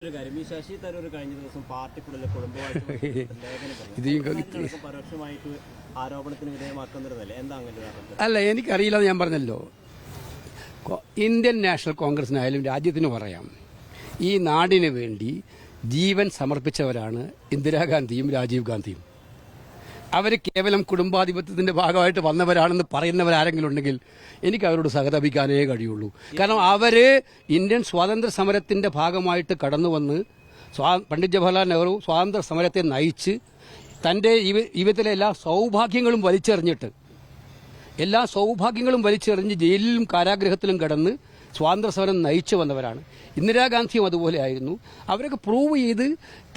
ഒരു കാര്യം ഈ ശശി തരൂർ കഴിഞ്ഞ ദിവസം പാർട്ടിക്കുള്ളിലെ കുടുംബമായിട്ട് പരോക്ഷമായിട്ട് ആരോപണത്തിന് വിധേയമാക്കുന്നതല്ലേ എന്താ അങ്ങനെ അല്ല എനിക്കറിയില്ല ഞാൻ പറഞ്ഞല്ലോ ഇന്ത്യൻ നാഷണൽ കോൺഗ്രസിനായാലും രാജ്യത്തിന് പറയാം ഈ നാടിന് വേണ്ടി ജീവൻ സമർപ്പിച്ചവരാണ് ഇന്ദിരാഗാന്ധിയും രാജീവ് ഗാന്ധിയും അവർ കേവലം കുടുംബാധിപത്യത്തിന്റെ ഭാഗമായിട്ട് വന്നവരാണെന്ന് പറയുന്നവരാരെങ്കിലും ഉണ്ടെങ്കിൽ എനിക്ക് അവരോട് സഹതപിക്കാനേ കഴിയുള്ളൂ. കാരണം അവര് ഇന്ത്യൻ സ്വാതന്ത്ര്യ സമരത്തിന്റെ ഭാഗമായിട്ട് കടന്നു വന്ന് പണ്ഡിറ്റ് ജവഹർലാൽ നെഹ്റു സ്വാതന്ത്ര്യ സമരത്തെ നയിച്ച് തന്റെ ജീവിതത്തിലെ എല്ലാ സൗഭാഗ്യങ്ങളും വലിച്ചെറിഞ്ഞ് ജയിലിലും കാരാഗ്രഹത്തിലും കടന്ന് സ്വാതന്ത്ര്യ സമരം നയിച്ചു വന്നവരാണ്. ഇന്ദിരാഗാന്ധിയും അതുപോലെ ആയിരുന്നു. അവരൊക്കെ പ്രൂവ് ചെയ്ത്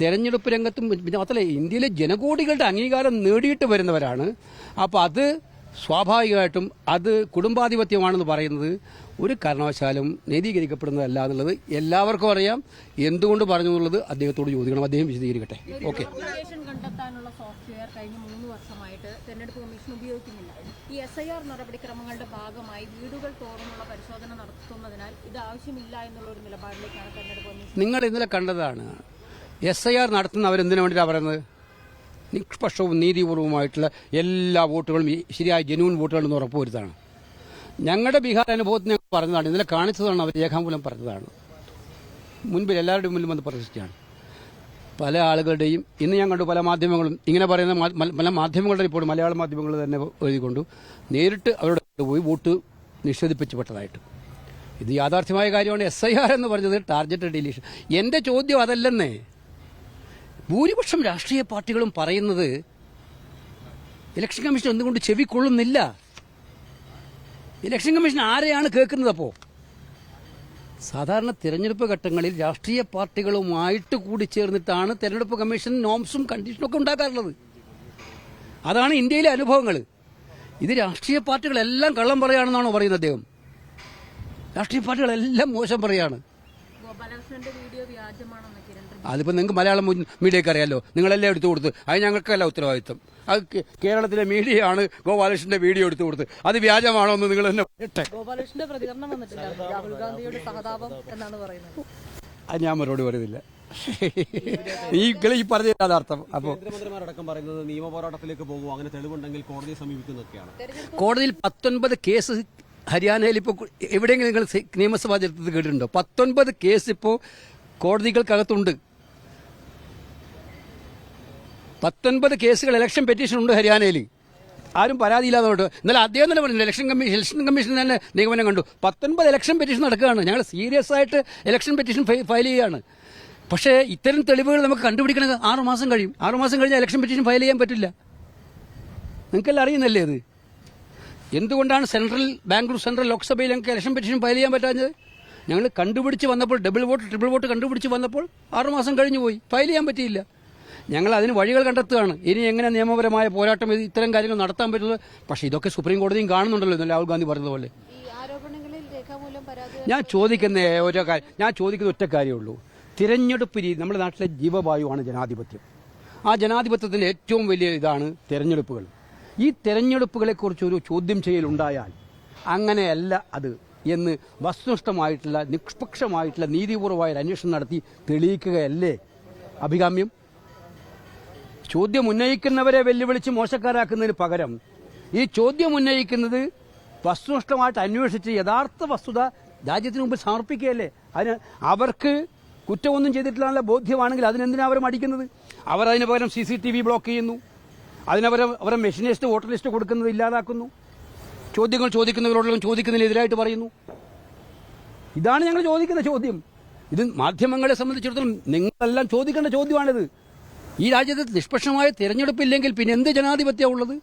തെരഞ്ഞെടുപ്പ് രംഗത്തും പിന്നെ മാത്രമല്ല ഇന്ത്യയിലെ ജനകോടികളുടെ അംഗീകാരം നേടിയിട്ട് വരുന്നവരാണ്. അപ്പോൾ അത് സ്വാഭാവികമായിട്ടും അത് കുടുംബാധിപത്യമാണെന്ന് പറയുന്നത് ഒരു കാരണവശാലും നീതീകരിക്കപ്പെടുന്നതല്ല എന്നുള്ളത് എല്ലാവർക്കും അറിയാം. എന്തുകൊണ്ട് പറഞ്ഞു എന്നുള്ളത് അദ്ദേഹത്തോട് ചോദിക്കണം, അദ്ദേഹം വിശദീകരിക്കട്ടെ. ഓക്കെ. കണ്ടെത്താനുള്ള സോഫ്റ്റ്വെയർ കഴിഞ്ഞ 3 വർഷമായിട്ട് തെരഞ്ഞെടുപ്പ് കമ്മീഷൻ ഉപയോഗിക്കുന്നില്ല. ഈ SIR നടപടിക്രമങ്ങളുടെ ഭാഗമായി വീടുകൾ തോറുമുള്ള പരിശോധന നടത്തുന്നതിനാൽ ഇത് ആവശ്യമില്ല എന്നുള്ള ഒരു നിലപാടിലേക്കാണ് തെരഞ്ഞെടുപ്പ് കമ്മീഷൻ. നിങ്ങൾ ഇന്നലെ കണ്ടതാണ് SIR നടത്തുന്ന അവരെന്തിനു വേണ്ടിയിട്ടാണ് പറയുന്നത്? നിഷ്പക്ഷവും നീതിപൂർവമായിട്ടുള്ള എല്ലാ വോട്ടുകളും ശരിയായ ജെന്യൂൻ വോട്ടുകളെന്ന് ഉറപ്പുവരുത്താണ്. ഞങ്ങളുടെ ബീഹാർ അനുഭവത്തിൽ ഞങ്ങൾ പറഞ്ഞതാണ്, ഇന്നലെ കാണിച്ചതാണ്, അവർ രേഖാമൂലം പറഞ്ഞതാണ്, മുൻപിൽ എല്ലാവരുടെയും മുന്നിൽ വന്ന് പ്രദർശിച്ചാണ്. പല ആളുകളുടെയും ഇന്ന് ഞാൻ കണ്ടു പല മാധ്യമങ്ങളും ഇങ്ങനെ പറയുന്ന പല മാധ്യമങ്ങളുടെ റിപ്പോർട്ട് മലയാള മാധ്യമങ്ങൾ തന്നെ എഴുതിക്കൊണ്ടു നേരിട്ട് അവരുടെ പോയി വോട്ട് നിഷേധിപ്പിച്ചപ്പെട്ടതായിട്ട്. ഇത് യാഥാർത്ഥ്യമായ കാര്യമാണ്. SIR എന്ന് പറഞ്ഞത് ടാർഗറ്റഡ് ഡിലീഷൻ. എന്റെ ചോദ്യം അതല്ലെന്നേ. ഭൂരിപക്ഷം രാഷ്ട്രീയ പാർട്ടികളും പറയുന്നത് ഇലക്ഷൻ കമ്മീഷൻ എന്തുകൊണ്ട് ചെവിക്കൊള്ളുന്നില്ല? ഇലക്ഷൻ കമ്മീഷൻ ആരെയാണ് കേൾക്കുന്നത്? അപ്പോൾ സാധാരണ തിരഞ്ഞെടുപ്പ് ഘട്ടങ്ങളിൽ രാഷ്ട്രീയ പാർട്ടികളുമായിട്ട് കൂടി ചേർന്നിട്ടാണ് തിരഞ്ഞെടുപ്പ് കമ്മീഷൻ നോംസും കണ്ടീഷനും ഒക്കെ ഉണ്ടാക്കാറുള്ളത്. അതാണ് ഇന്ത്യയിലെ അനുഭവങ്ങൾ. ഇത് രാഷ്ട്രീയ പാർട്ടികളെല്ലാം കള്ളം പറയുകയാണെന്നാണോ പറയുന്നത് അദ്ദേഹം? രാഷ്ട്രീയ പാർട്ടികളെല്ലാം മോശം പറയുകയാണ്. അതിപ്പോൾ നിങ്ങൾക്ക് മലയാളം മീഡിയക്ക് അറിയാലോ, നിങ്ങളെല്ലാം എടുത്തു കൊടുത്ത് അത് ഞങ്ങൾക്കല്ല ഉത്തരവാദിത്വം. അത് കേരളത്തിലെ മീഡിയയാണ് ഗോപാലകൃഷ്ണന്റെ വീഡിയോ എടുത്തു കൊടുത്ത് അത് വ്യാജമാണോ എന്ന് നിങ്ങൾ തന്നെ പറയട്ടെ. ഗോപാലകൃഷ്ണന്റെ പ്രതികരണം വന്നിട്ടില്ല, രാഹുൽ ഗാന്ധിയുടെ സഹതാപം എന്നാണ് പറയുന്നത്. അത് ഞാൻ മറുപടി പറയുന്നില്ല. ഈ പറഞ്ഞ യഥാർത്ഥം. അപ്പോൾ കേന്ദ്രമന്ത്രിമാരടക്കം പറയുന്നത് നിയമപോരാട്ടത്തിലേക്ക് പോകും, അങ്ങനെ തെളിവുണ്ടെങ്കിൽ കോടതിയെ സമീപിക്കുന്നതൊക്കെയാണ്. കോടതിയിൽ 19 കേസ് ഹരിയാനയിൽ ഇപ്പോൾ എവിടെയെങ്കിലും നിങ്ങൾ നിയമസഭാ ചരിത്രത്തിൽ കേട്ടിട്ടുണ്ടോ? 19 കേസ് ഇപ്പോൾ കോടതികൾക്കകത്തുണ്ട്. 19 കേസുകൾ ഇലക്ഷൻ പെറ്റീഷൻ ഉണ്ട് ഹരിയാനയിൽ. ആരും പരാതിയില്ലാതെ കൊണ്ട് ഇന്നലെ അദ്ദേഹം തന്നെ പറഞ്ഞു, ഇലക്ഷൻ കമ്മീഷൻ തന്നെ നിഗമനം കണ്ടു. 19 ഇലക്ഷൻ പെറ്റീഷൻ നടക്കുകയാണ്. ഞങ്ങൾ സീരിയസ് ആയിട്ട് ഇലക്ഷൻ പെറ്റീഷൻ ഫയൽ ചെയ്യുകയാണ്. പക്ഷേ ഇത്തരം തെളിവുകൾ നമുക്ക് കണ്ടുപിടിക്കണമെങ്കിൽ 6 മാസം കഴിയും. 6 മാസം കഴിഞ്ഞാൽ ഇലക്ഷൻ പെറ്റീഷൻ ഫയൽ ചെയ്യാൻ പറ്റില്ല. നിങ്ങൾക്കെല്ലാം അറിയുന്നല്ലേ അത്? എന്തുകൊണ്ടാണ് ബാംഗ്ലൂർ സെൻട്രൽ ലോക്സഭയിൽ ഞങ്ങൾക്ക് ഇലക്ഷൻ പെറ്റീഷൻ ഫയൽ ചെയ്യാൻ പറ്റാഞ്ഞത്? ഞങ്ങൾ കണ്ടുപിടിച്ച് വന്നപ്പോൾ ഡബിൾ വോട്ട് ട്രിപ്പിൾ വോട്ട് കണ്ടുപിടിച്ച് വന്നപ്പോൾ 6 മാസം കഴിഞ്ഞു പോയി, ഫയൽ ചെയ്യാൻ പറ്റിയില്ല. ഞങ്ങൾ അതിന് വഴികൾ കണ്ടെത്തുകയാണ്. ഇനി എങ്ങനെ നിയമപരമായ പോരാട്ടം ഇത്തരം കാര്യങ്ങൾ നടത്താൻ പറ്റുന്നത്? പക്ഷേ ഇതൊക്കെ സുപ്രീം കോടതിയും കാണുന്നുണ്ടല്ലോ, ഇന്ന് രാഹുൽ ഗാന്ധി പറഞ്ഞതുപോലെ. ഞാൻ ചോദിക്കുന്ന ഒറ്റ കാര്യമേ ഉള്ളൂ. തിരഞ്ഞെടുപ്പ് രീതി നമ്മുടെ നാട്ടിലെ ജീവവായുവാണ് ജനാധിപത്യം. ആ ജനാധിപത്യത്തിന്റെ ഏറ്റവും വലിയ ഇതാണ് തെരഞ്ഞെടുപ്പുകൾ. ഈ തെരഞ്ഞെടുപ്പുകളെക്കുറിച്ചൊരു ചോദ്യം ചെയ്യലുണ്ടായാൽ അങ്ങനെയല്ല അത് എന്ന് വസ്തുനിഷ്ഠമായിട്ടുള്ള നിഷ്പക്ഷമായിട്ടുള്ള നീതിപൂർവമായ അന്വേഷണം നടത്തി തെളിയിക്കുകയല്ലേ അഭികാമ്യം? ചോദ്യം ഉന്നയിക്കുന്നവരെ വെല്ലുവിളിച്ച് മോശക്കാരാക്കുന്നതിന് പകരം ഈ ചോദ്യം ഉന്നയിക്കുന്നത് വസ്തുനിഷ്ഠമായിട്ട് അന്വേഷിച്ച് യഥാർത്ഥ വസ്തുത രാജ്യത്തിന് മുമ്പിൽ സമർപ്പിക്കുകയല്ലേ. അതിന് അവർക്ക് കുറ്റമൊന്നും ചെയ്തിട്ടില്ല ബോധ്യമാണെങ്കിൽ അതിനെന്തിനാണ് അവർ മടിക്കുന്നത്? അവർ അതിന് പകരം CCTV ബ്ലോക്ക് ചെയ്യുന്നു, അവരെ മെഷീൻ ലിസ്റ്റ് വോട്ടർ ലിസ്റ്റ് കൊടുക്കുന്നത് ഇല്ലാതാക്കുന്നു, ചോദ്യങ്ങൾ ചോദിക്കുന്നവരോടെല്ലാം ചോദിക്കുന്നതിനെതിരായിട്ട് പറയുന്നു. ഇതാണ് ഞങ്ങൾ ചോദിക്കുന്ന ചോദ്യം. ഇത് മാധ്യമങ്ങളെ സംബന്ധിച്ചിടത്തോളം നിങ്ങളെല്ലാം ചോദിക്കേണ്ട ചോദ്യമാണിത്. ഈ രാജ്യത്ത് നിഷ്പക്ഷമായ തിരഞ്ഞെടുപ്പില്ലെങ്കിൽ പിന്നെ എന്ത് ജനാധിപത്യമുള്ളത്?